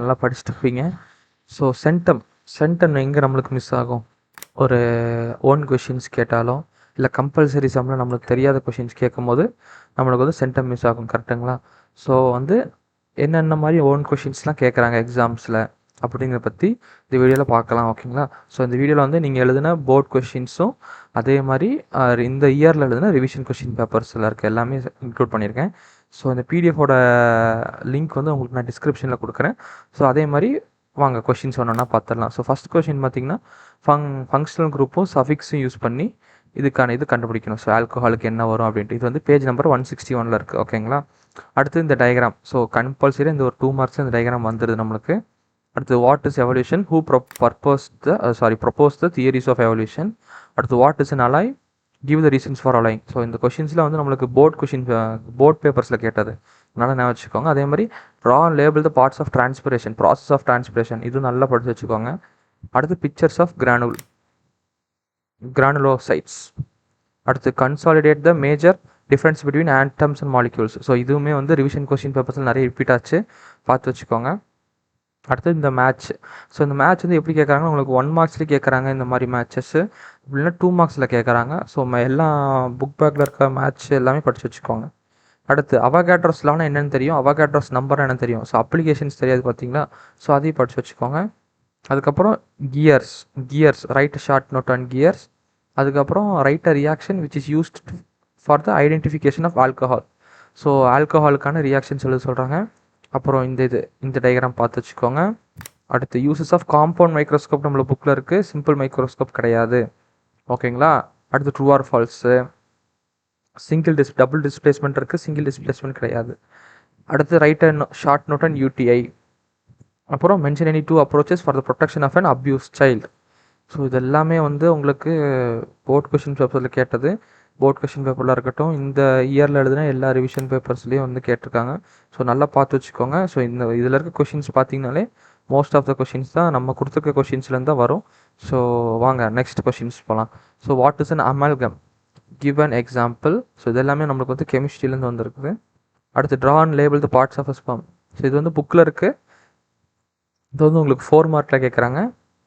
நல்லா படிச்சுட்டு இருப்பீங்க. ஸோ சென்டம் எங்கே நம்மளுக்கு மிஸ் ஆகும்? ஒரு ஓன் கொஷின்ஸ் கேட்டாலும் இல்லை கம்பல்சரி சம்மில் நம்மளுக்கு தெரியாத கொஷின்ஸ் கேட்கும்போது நம்மளுக்கு வந்து சென்டம் மிஸ் ஆகும். கரெக்டுங்களா? ஸோ வந்து என்னென்ன மாதிரி ஓன் கொஷின்ஸ்லாம் கேட்குறாங்க எக்ஸாம்ஸில் அப்படிங்கிறத பற்றி இந்த வீடியோவில் பார்க்கலாம். ஓகேங்களா? ஸோ இந்த வீடியோவில் வந்து நீங்கள் எழுதின போர்ட் கொஷின்ஸும் அதே மாதிரி இந்த இயரில் எழுதின ரிவிஷன் கொஷின் பேப்பர்ஸில் இருக்க எல்லாமே இன்க்ளூட் பண்ணியிருக்கேன். ஸோ இந்த பிடிஎஃபோட லிங்க் வந்து உங்களுக்கு நான் டிஸ்கிரிப்ஷனில் கொடுக்குறேன். ஸோ அதே மாதிரி வாங்க கொஷின்ஸ் ஒன்றா பார்த்துடலாம். ஸோ ஃபஸ்ட் கொஷின் பார்த்தீங்கன்னா ஃபங்க்ஷனல் குரூப்பும் சஃபிக்ஸும் யூஸ் பண்ணி இதுக்கான இது கண்டுபிடிக்கணும். ஸோ ஆல்கஹாலுக்கு என்ன வரும் அப்படின்ட்டு. இது வந்து பேஜ் நம்பர் 161 இருக்குது. ஓகேங்களா? அடுத்து இந்த டயக்ராம். ஸோ கம்பல்சரி இந்த ஒரு 2 மார்க்ஸ் இந்த டயக்ராம் வந்துடுது நம்மளுக்கு. அடுத்து what is evolution, who propose the theories of evolution. அடுத்து what is an alloy, give the reasons for alloying. So இந்த கொஷின்ஸில் வந்து நம்மளுக்கு போர்ட் பேப்பர்ஸில் கேட்டது, நல்லா ஞாபகம் வச்சுக்கோங்க. அதே மாதிரி draw and label the parts of transpiration, process of transpiration, இதுவும் நல்லா படித்து வச்சுக்கோங்க. அடுத்து பிக்சர்ஸ் ஆஃப் கிரானுலோசைட்ஸ். அடுத்து consolidate the major difference between atoms and molecules. So இதுவுமே வந்து ரிவிஷன் கொஸ்டின் பேப்பர்ஸில் நிறைய ரிப்பீட் ஆச்சு, பார்த்து வச்சுக்கோங்க. அடுத்து இந்த மேட்ச். ஸோ இந்த மேட்ச் வந்து எப்படி கேட்குறாங்கன்னா உங்களுக்கு 1 மார்க்ஸ்லேயே கேட்குறாங்க இந்த மாதிரி மேட்சஸ்ஸு, இல்லைன்னா 2 மார்க்ஸில் கேட்குறாங்க. ஸோ எல்லா புக் பேக்கில் இருக்க மேட்ச் எல்லாமே படித்து வச்சுக்கோங்க. அடுத்து அவாகாட்ரோஸ் லானா என்னென்னு தெரியும், அவாகாட்ரோஸ் நம்பர் என்னென்னு தெரியும். ஸோ அப்ளிகேஷன்ஸ் தெரியாது பார்த்தீங்களா? ஸோ அதையும் படித்து வச்சுக்கோங்க. அதுக்கப்புறம் gears write short note on gears. அதுக்கப்புறம் write a reaction which is used for the identification of alcohol. So ஆல்கஹாலுக்கான ரியாக்ஷன்ஸ் எழுத சொல்கிறாங்க. அப்புறம் இந்த டயக்ராம் பார்த்து வச்சுக்கோங்க. அடுத்து யூசஸ் ஆஃப் காம்பவுண்ட் மைக்ரோஸ்கோப் நம்மள புக்கில் இருக்குது, சிம்பிள் மைக்ரோஸ்கோப் கிடையாது. ஓகேங்களா? அடுத்து true or false. Double displacement இருக்குது, சிங்கிள் டிஸ்பிளேஸ்மெண்ட் கிடையாது. அடுத்து write and short note and UTI. அப்புறம் mention any 2 approaches for the protection of an abuse child. So இது எல்லாமே வந்து உங்களுக்கு போர்ட் கொஷின் பேப்பரில் கேட்டது. போர்ட் கொஷின் பேப்பரில் இருக்கட்டும், இந்த இயரில் எழுதுனா எல்லா ரிவிஷன் பேப்பர்ஸ்லேயும் வந்து கேட்டிருக்காங்க. ஸோ நல்லா பார்த்து வச்சுக்கோங்க. ஸோ இதில் இருக்க கொஷின்ஸ் பார்த்தீங்கனாலே மோஸ்ட் ஆஃப் த கொஷின்ஸ் தான் நம்ம கொடுத்துருக்க கொஷின்ஸ்லேருந்து தான் வரும். ஸோ வாங்க நெக்ஸ்ட் கொஷின்ஸ் போகலாம். So what is an amalgam, give an example. So இது எல்லாமே நம்மளுக்கு வந்து கெமிஸ்ட்ரியிலேருந்து வந்துருக்குது. அடுத்து draw and label the parts of a sperm. So இது வந்து புக்கில் இருக்குது. இது வந்து உங்களுக்கு 4 மார்க்கில் கேட்குறாங்க.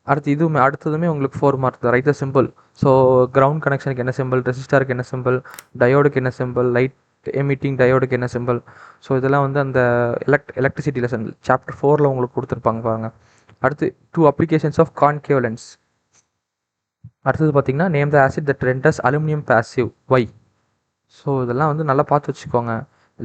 அடுத்ததுமே உங்களுக்கு 4 மார்க் தான். ரைட் த சிம்பிள். ஸோ கிரவுண்ட் கனெக்ஷனுக்கு என்ன சிம்பிள், ரெசிஸ்டாருக்கு என்ன சிம்பிள், டயோடுக்கு என்ன சிம்பிள், லைட் எமிட்டிங் டயோடுக்கு என்ன சிம்பிள். ஸோ இதெல்லாம் வந்து அந்த எலக்ட்ரிசிட்டி லெசன் சாப்டர் 4ல் உங்களுக்கு கொடுத்துருப்பாங்க பாருங்கள். அடுத்து 2 அப்ளிகேஷன்ஸ் ஆஃப் கான்கேவ் லென்ஸ். அடுத்தது பார்த்தீங்கன்னா name the acid that renders aluminium passive, why. So இதெல்லாம் வந்து நல்லா பார்த்து வச்சுக்கோங்க.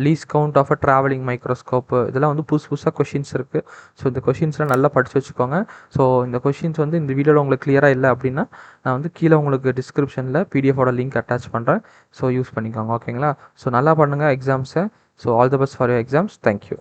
Least count of a travelling microscope, இதெல்லாம் வந்து புதுசாக கொஷின்ஸ் இருக்குது. ஸோ இந்த கொஷின்ஸ்லாம் நல்லா படித்து வச்சுக்கோங்க. ஸோ இந்த கொஷின்ஸ் வந்து இந்த வீடியோவில் உங்களுக்கு கிளியராக இல்லை அப்படின்னா நான் வந்து கீழே உங்களுக்கு டிஸ்கிரிப்ஷனில் பிடிஎஃபோட லிங்க் அட்டாச் பண்ணுறேன். ஸோ யூஸ் பண்ணிக்கோங்க. ஓகேங்களா? ஸோ நல்லா பண்ணுங்கள் எக்ஸாம்ஸை. So all the best for your exams. Thank you.